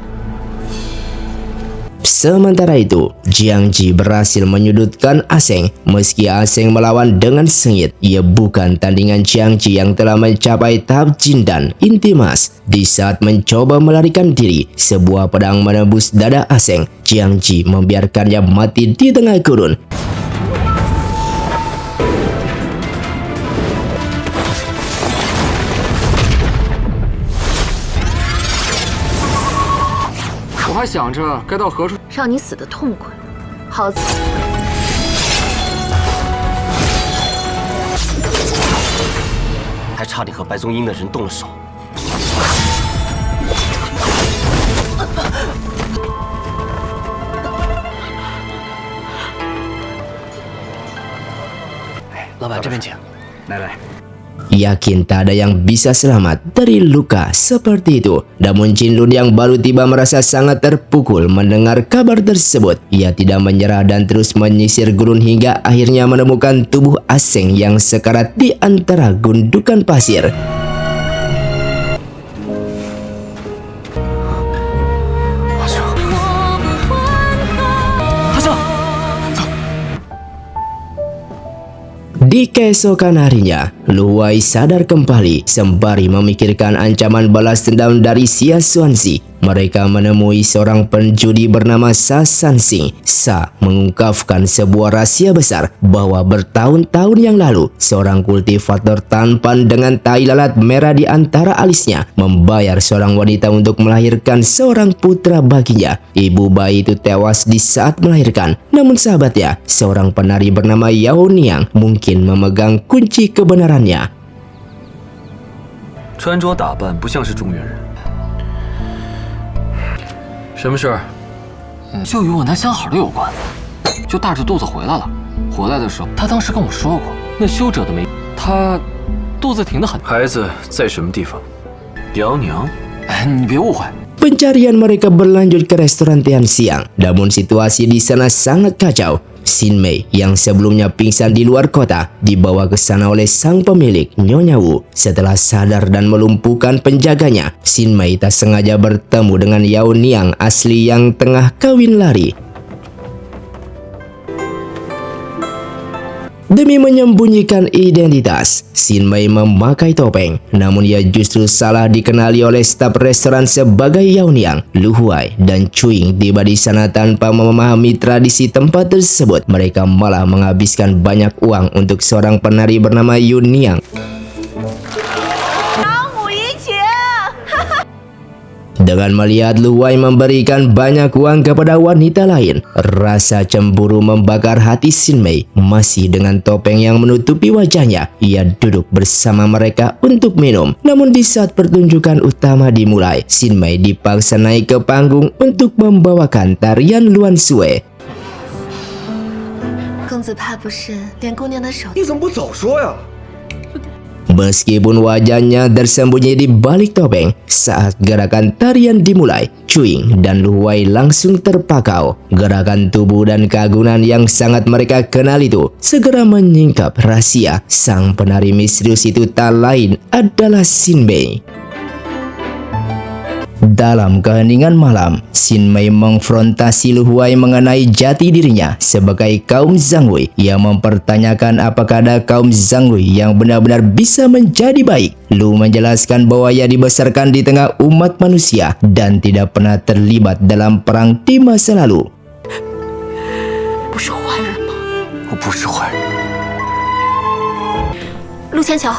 Sementara itu, Jiang Ji berhasil menyudutkan Aseng. Meski Aseng melawan dengan sengit, ia bukan tandingan Jiang Ji yang telah mencapai tahap Jin dan Intimas. Di saat mencoba melarikan diri, sebuah pedang menembus dada Aseng. Jiang Ji membiarkannya mati di tengah gurun. 还想着该到何处。让你死得痛快，好。还差点和白宗英的人动了手。老板，这边请。来。 Yakin tak ada yang bisa selamat dari luka seperti itu. Namun Jin Lun yang baru tiba merasa sangat terpukul mendengar kabar tersebut. Ia tidak menyerah dan terus menyisir gurun hingga akhirnya menemukan tubuh Aseng yang sekarat di antara gundukan pasir. Di keesokan harinya, Lu Huai sadar kembali sembari memikirkan ancaman balas dendam dari Xia Xuanzi. Mereka menemui seorang penjudi bernama Sa Sansing. Sa mengungkapkan sebuah rahasia besar bahwa bertahun-tahun yang lalu seorang kultivator tampan dengan tai lalat merah di antara alisnya membayar seorang wanita untuk melahirkan seorang putra baginya. Ibu bayi itu tewas di saat melahirkan. Namun sahabatnya, seorang penari bernama Yao Niang mungkin memegang kunci kebenarannya. 穿着打扮不像是中原人。什么事儿？就与我那相好的有关。就大着肚子回来了。回来的时候，他当时跟我说过，那修者的没，他肚子挺得很。孩子在什么地方？姚娘？哎，你别误会。 Pencarian mereka berlanjut ke restoran Tian Siang, namun situasi di sana sangat kacau. Xin Mei yang sebelumnya pingsan di luar kota dibawa ke sana oleh sang pemilik Nyonya Wu. Setelah sadar dan melumpuhkan penjaganya, Xin Mei tak sengaja bertemu dengan Yao Niang asli yang tengah kawin lari. Demi menyembunyikan identitas, Xin Mei memakai topeng. Namun ia justru salah dikenali oleh staf restoran sebagai Yao Niang. Lu Huai dan Cuing tiba di sana tanpa memahami tradisi tempat tersebut. Mereka malah menghabiskan banyak uang untuk seorang penari bernama Yun Niang. Dengan melihat Lu Huai memberikan banyak uang kepada wanita lain, rasa cemburu membakar hati Xin Mei. Masih dengan topeng yang menutupi wajahnya, ia duduk bersama mereka untuk minum. Namun di saat pertunjukan utama dimulai, Xin Mei dipaksa naik ke panggung untuk membawakan tarian Luan Sue. 公子怕不是连姑娘的手。你怎么不早说呀？ Meskipun wajahnya tersembunyi di balik topeng, saat gerakan tarian dimulai, Cuing dan Lu Huai langsung terpakau. Gerakan tubuh dan keagungan yang sangat mereka kenal itu segera menyingkap rahasia sang penari misterius itu tak lain adalah Xin Mei. Dalam keheningan malam, Xin Mei mengfrontasi Lu Huai mengenai jati dirinya sebagai kaum Zhanghui. Ia mempertanyakan apakah ada kaum Zhanghui yang benar-benar bisa menjadi baik. Lu menjelaskan bahwa ia dibesarkan di tengah umat manusia dan tidak pernah terlibat dalam perang di masa lalu. 不是坏人吗？我不是坏人。陆千桥，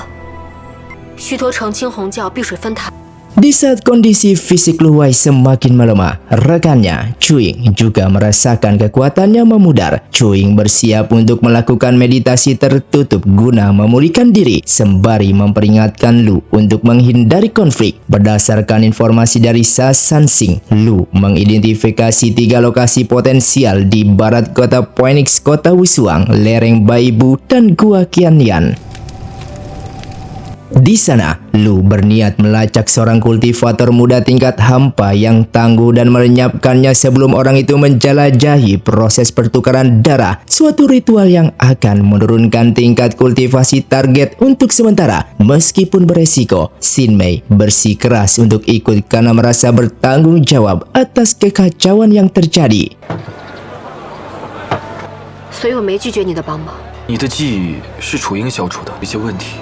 须陀城青红教碧水分坛。 Di saat kondisi fisik Lu Huai semakin melemah, rekannya Cuing juga merasakan kekuatannya memudar. Cuing bersiap untuk melakukan meditasi tertutup guna memulihkan diri, sembari memperingatkan Lu untuk menghindari konflik. Berdasarkan informasi dari Sa Sansing, Lu mengidentifikasi 3 lokasi potensial di barat kota Phoenix, kota Wusuang, lereng Baibu, dan Gua Qianyan. Di sana, Lu berniat melacak seorang kultivator muda tingkat hampa yang tangguh dan melenyapkannya sebelum orang itu menjelajahi proses pertukaran darah, suatu ritual yang akan menurunkan tingkat kultivasi target untuk sementara. Meskipun beresiko, Xin Mei bersikeras untuk ikut karena merasa bertanggung jawab atas kekacauan yang terjadi. 所以我没拒绝你的帮忙。你的记忆是楚英消除的一些问题，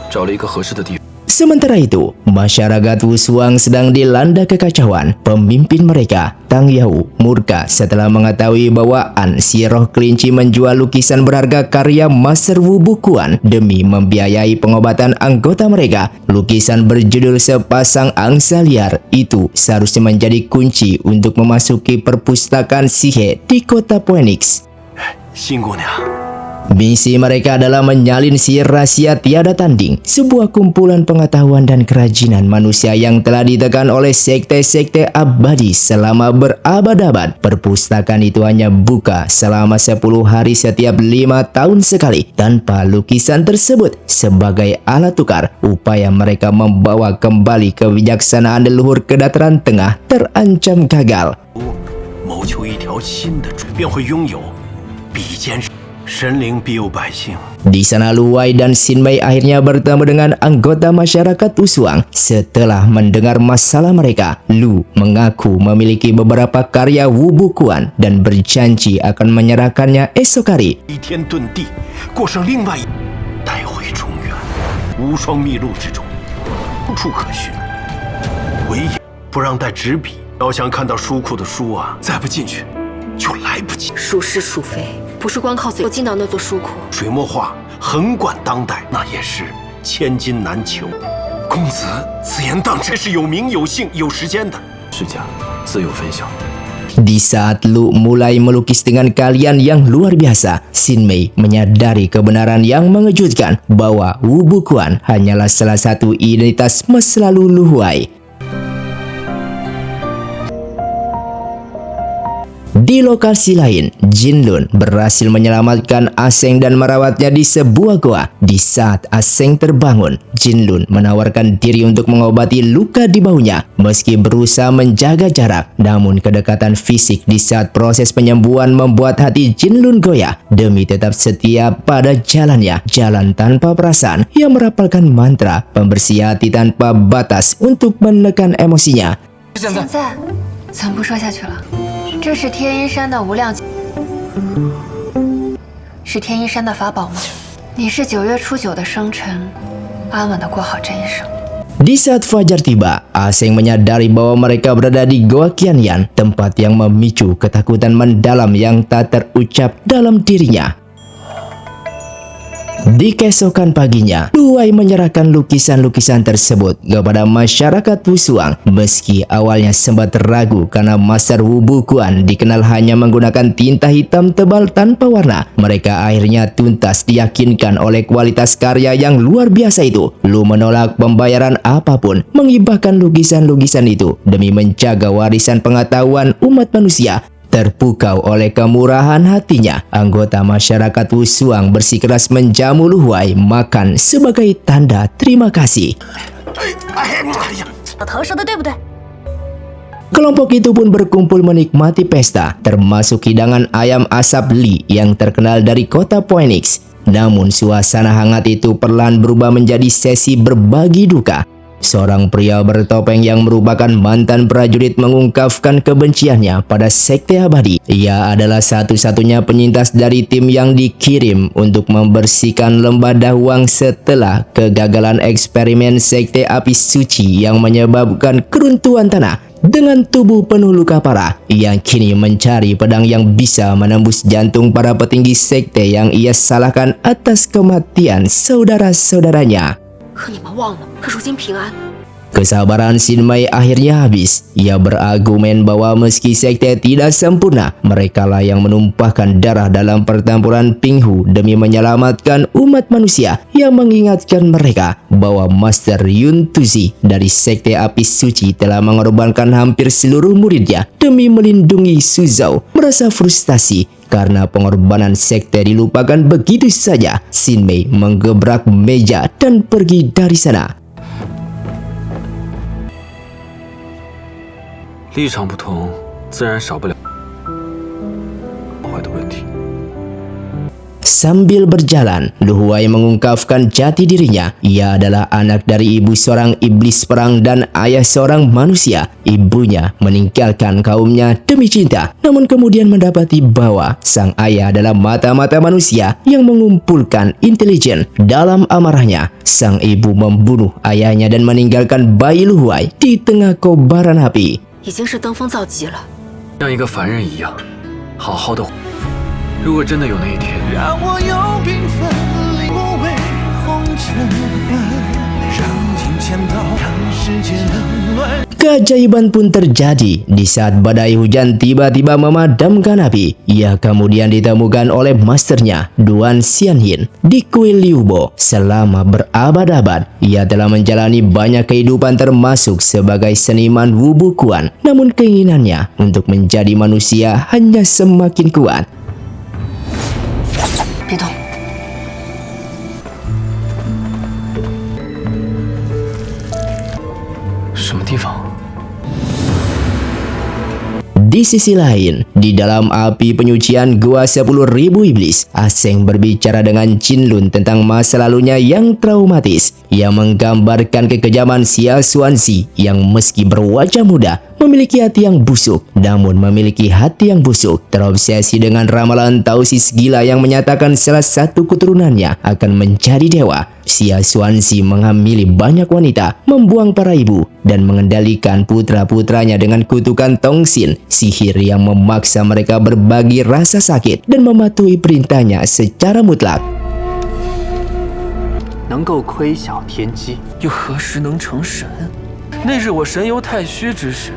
找了一个合适的地方。Sementara itu, masyarakat Wushuang sedang dilanda kekacauan. Pemimpin mereka, Tang Yau, murka setelah mengetahui bahwa An si roh kelinci menjual lukisan berharga karya Master Wu Bukuan demi membiayai pengobatan anggota mereka. Lukisan berjudul Sepasang Angsa Liar itu seharusnya menjadi kunci untuk memasuki perpustakaan sihir di kota Phoenix. 新姑娘， Misi mereka adalah menyalin sihir rahasia tiada tanding, sebuah kumpulan pengetahuan dan kerajinan manusia yang telah ditekan oleh sekte-sekte abadi selama berabad-abad. Perpustakaan itu hanya buka selama 10 hari setiap 5 tahun sekali. Tanpa lukisan tersebut sebagai alat tukar, upaya mereka membawa kembali kebijaksanaan leluhur ke dataran tengah terancam gagal. 谋求一条新的主，便会拥有比肩神灵庇佑百姓。 Di sana Lu Wei dan Xin Mei akhirnya bertemu dengan anggota masyarakat Wushuang. Setelah mendengar masalah mereka, Lu mengaku memiliki beberapa karya Wu Bukuan dan berjanji akan menyerahkannya esok hari. 一天遁地，过上另外一，带回中原，无双秘录之中，无处可寻，唯有不让带纸笔。要想看到书库的书啊，再不进去，就来不及。 孰是孰非，不是光靠嘴进到那座书库。 水墨画横贯当代，那也是千金难求。公子此言当真，是有名有姓有时间的。世家自有分晓。 Di saat Lu mulai melukis dengan keahlian yang luar biasa, Xin Mei menyadari kebenaran yang mengejutkan bahwa Wu Bukuan hanyalah salah satu identitas masa lalu Lu Wei. Di lokasi lain, Jinlun berhasil menyelamatkan Aseng dan merawatnya di sebuah goa. Di saat Aseng terbangun, Jinlun menawarkan diri untuk mengobati luka di bahunya. Meski berusaha menjaga jarak, namun kedekatan fisik di saat proses penyembuhan membuat hati Jinlun goyah. Demi tetap setia pada jalannya, jalan tanpa perasaan yang merapalkan mantra pembersih hati tanpa batas untuk menekan emosinya. 现在咱不说下去了。这是天音山的无量，是天音山的法宝吗？你是9月初9的生辰，安稳的过好这一生。 Di saat fajar tiba, Aseng menyadari bahwa mereka berada di Goa Qianyan, tempat yang memicu ketakutan mendalam yang tak terucap dalam dirinya. Di keesokan paginya, Lu Wei menyerahkan lukisan-lukisan tersebut kepada masyarakat Wushuang. Meski awalnya sempat ragu karena Master Wu Bukuan dikenal hanya menggunakan tinta hitam tebal tanpa warna, mereka akhirnya tuntas diyakinkan oleh kualitas karya yang luar biasa itu. Lu menolak pembayaran apapun, menghibahkan lukisan-lukisan itu demi menjaga warisan pengetahuan umat manusia. Terpukau oleh kemurahan hatinya, anggota masyarakat Wushuang bersikeras menjamu Lu Wei makan sebagai tanda terima kasih. 老头说的对不对？ Kelompok itu pun berkumpul menikmati pesta, termasuk hidangan ayam asap Li yang terkenal dari kota Phoenix. Namun suasana hangat itu perlahan berubah menjadi sesi berbagi duka. Seorang pria bertopeng yang merupakan mantan prajurit mengungkapkan kebenciannya pada sekte abadi. Ia adalah satu-satunya penyintas dari tim yang dikirim untuk membersihkan lembah Dahuang setelah kegagalan eksperimen sekte api suci yang menyebabkan keruntuhan tanah. Dengan tubuh penuh luka parah, ia kini mencari pedang yang bisa menembus jantung para petinggi sekte yang ia salahkan atas kematian saudara-saudaranya. 可你们忘了，可如今平安。 Kesabaran Xin Mei akhirnya habis. Ia berargumen bahwa meski sekte tidak sempurna, merekalah yang menumpahkan darah dalam pertempuran Pinghu demi menyelamatkan umat manusia, yang mengingatkan mereka bahwa Master Yun Tuzi dari sekte api suci telah mengorbankan hampir seluruh muridnya demi melindungi Suzhou. Merasa frustasi karena pengorbanan sekte dilupakan begitu saja, Xin Mei menggebrak meja dan pergi dari sana. 立场不同，自然少不了坏的问题。Sambil berjalan, Lu Huai mengungkapkan jati dirinya. Ia adalah anak dari ibu seorang iblis perang dan ayah seorang manusia. Ibunya meninggalkan kaumnya demi cinta, namun kemudian mendapati bahwa sang ayah adalah mata-mata manusia yang mengumpulkan intelijen. Dalam amarahnya, sang ibu membunuh ayahnya dan meninggalkan bayi Lu Huai di tengah kobaran api. 已经是登峰造极了。 像一个凡人一样，好好的。如果真的有那一天， 让我用缤纷礼物为红尘伴，让金钱刀，让世界冷暖。 Keajaiban pun terjadi di saat badai hujan tiba-tiba memadamkan api. Ia kemudian ditemukan oleh masternya, Duan Xianyin, di kuil Liubo. Selama berabad-abad, ia telah menjalani banyak kehidupan termasuk sebagai seniman wubukuan. Namun keinginannya untuk menjadi manusia hanya semakin kuat. 别动！ 什么地方？ Di sisi lain, di dalam api penyucian Gua 10.000 Iblis, Aseng berbicara dengan Jin Lun tentang masa lalunya yang traumatis. Ia menggambarkan kekejaman Xia Xuanxi yang meski berwajah muda, memiliki hati yang busuk, namun memiliki hati yang busuk. Terobsesi dengan ramalan Tausis gila yang menyatakan salah satu keturunannya akan menjadi dewa. Xia Xuanxi menghamili banyak wanita, membuang para ibu, dan mengendalikan putra-putranya dengan kutukan Tongxin, sihir yang memaksa mereka berbagi rasa sakit dan mematuhi perintahnya secara mutlak. 能够窥晓天机， 又何时能成神？那日我神游太虚之时，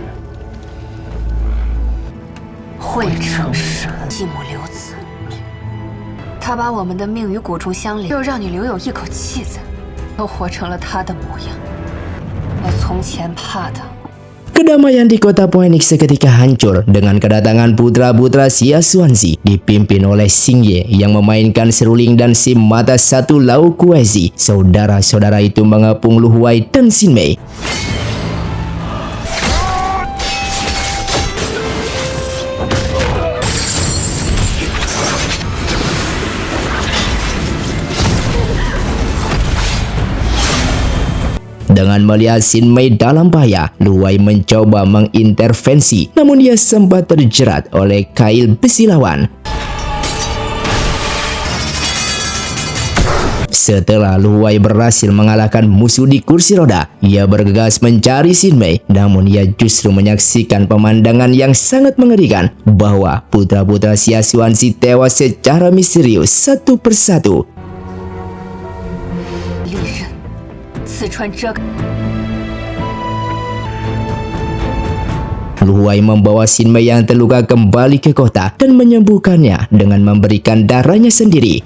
会成神，继母留子。他把我们的命与蛊虫相连，又让你留有一口气在，都活成了他的模样。我从前怕的。 Kedamaian di kota Phoenix seketika hancur dengan kedatangan putra-putra Xia Xuanxi dipimpin oleh Xing Ye yang memainkan seruling dan si mata satu Lau Kuezi. Saudara-saudara itu mengepung Lu Huai dan Xin Mei. Dengan melihat Xin Mei dalam bahaya, Lu Huai mencoba mengintervensi, namun ia sempat terjerat oleh kail besi lawan. Setelah Lu Huai berhasil mengalahkan musuh di kursi roda, ia bergegas mencari Xin Mei, namun ia justru menyaksikan pemandangan yang sangat mengerikan bahwa putra-putra Xia Xuanxi tewas secara misterius satu persatu. 利刃刺穿这个。 Lu Huai membawa Xin Mei yang terluka kembali ke kota dan menyembuhkannya dengan memberikan darahnya sendiri.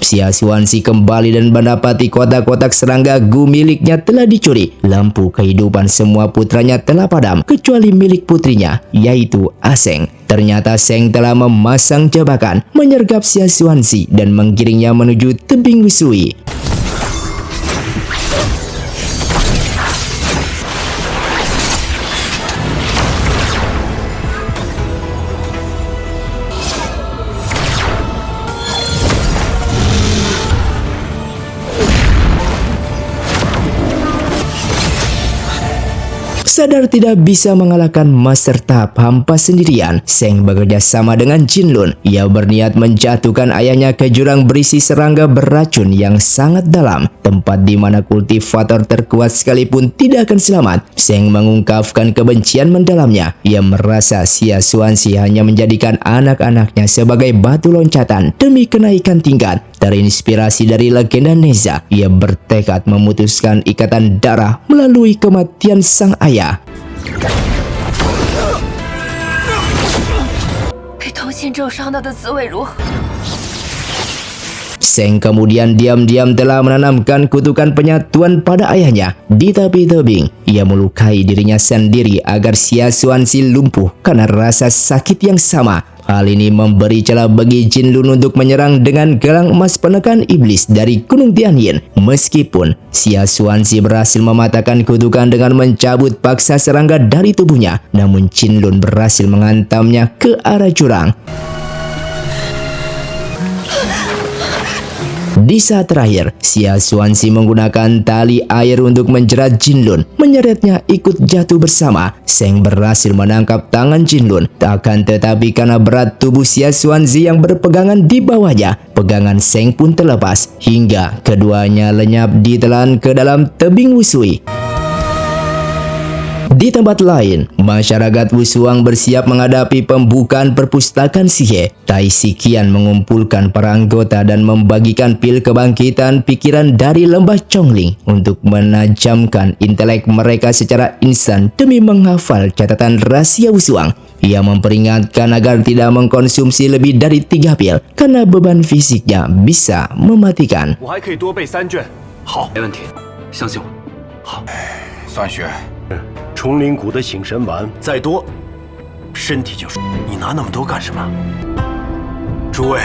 Xia Xuanxi kembali dan mendapati kotak-kotak serangga Gu miliknya telah dicuri. Lampu kehidupan semua putranya telah padam kecuali milik putrinya, yaitu Aseng. Ternyata Seng telah memasang jebakan, menyergap Xia Xuanxi dan menggiringnya menuju tebing Wusui. Sadar tidak bisa mengalahkan Master tahap hampa sendirian, Seng bekerja sama dengan Jin Lun. Ia berniat menjatuhkan ayahnya ke jurang berisi serangga beracun yang sangat dalam, tempat di mana kultivator terkuat sekalipun tidak akan selamat. Seng mengungkapkan kebencian mendalamnya. Ia merasa Xia Xuanxi hanya menjadikan anak-anaknya sebagai batu loncatan demi kenaikan tingkat. Terinspirasi dari legenda Neza, ia bertekad memutuskan ikatan darah melalui kematian sang ayah. 被同心咒伤到的滋味如何？ Seng kemudian diam-diam telah menanamkan kutukan penyatuan pada ayahnya. Di tepi tebing, ia melukai dirinya sendiri agar Xia Xuanxi lumpuh karena rasa sakit yang sama. Hal ini memberi celah bagi Jin Lun untuk menyerang dengan gelang emas penekan iblis dari Gunung Tianyin. Meskipun Xia Xuanzi berhasil mematahkan kutukan dengan mencabut paksa serangga dari tubuhnya, namun Jin Lun berhasil menghantamnya ke arah jurang. Di saat terakhir, Xia Xuanzi menggunakan tali air untuk menjerat Jin Lun. Menyeretnya ikut jatuh bersama. Sheng berhasil menangkap tangan Jin Lun. Akan tetapi karena berat tubuh Xia Xuanzi yang berpegangan di bawahnya, pegangan Sheng pun terlepas hingga keduanya lenyap ditelan ke dalam tebing wusui. Di tempat lain, masyarakat Wusuang bersiap menghadapi pembukaan perpustakaan sihir. Tai Siqian mengumpulkan para anggota dan membagikan pil kebangkitan pikiran dari lembah Chongling untuk menajamkan intelek mereka secara instan demi menghafal catatan rahasia Wusuang. Ia memperingatkan agar tidak mengkonsumsi lebih dari 3 pil karena beban fisiknya bisa mematikan. 我还可以多背3卷。好，没问题，相信我。好，算学。 虫灵谷的醒神丸再多，身体就是你拿那么多干什么？诸位，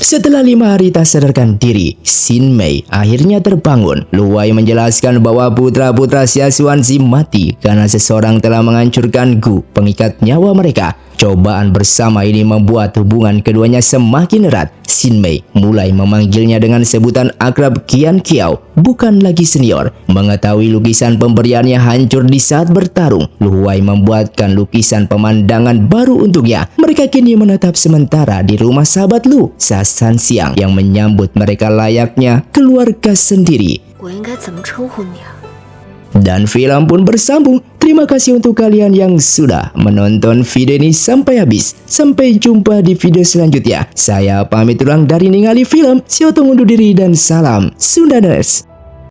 Setelah 5 hari tak sadarkan diri, Xin Mei akhirnya terbangun. Lu Wei menjelaskan bahwa putra-putra Xia Xuanzi mati karena seseorang telah menghancurkan Gu, pengikat nyawa mereka. Cobaan bersama ini membuat hubungan keduanya semakin erat. Xin Mei mulai memanggilnya dengan sebutan akrab Qian Qiao, bukan lagi senior. Mengetahui lukisan pemberiannya hancur di saat bertarung, Lu Wei membuatkan lukisan pemandangan baru untuknya. Mereka kini menetap sementara di rumah sahabat Lu, Sasan Siang, yang menyambut mereka layaknya keluarga sendiri. 我应该怎么称呼你啊？ Dan film pun bersambung. Terima kasih untuk kalian yang sudah menonton video ini sampai habis. Sampai jumpa di video selanjutnya. Saya pamit ulang dari Ningali Film. Siotong undur diri dan salam Sundaners.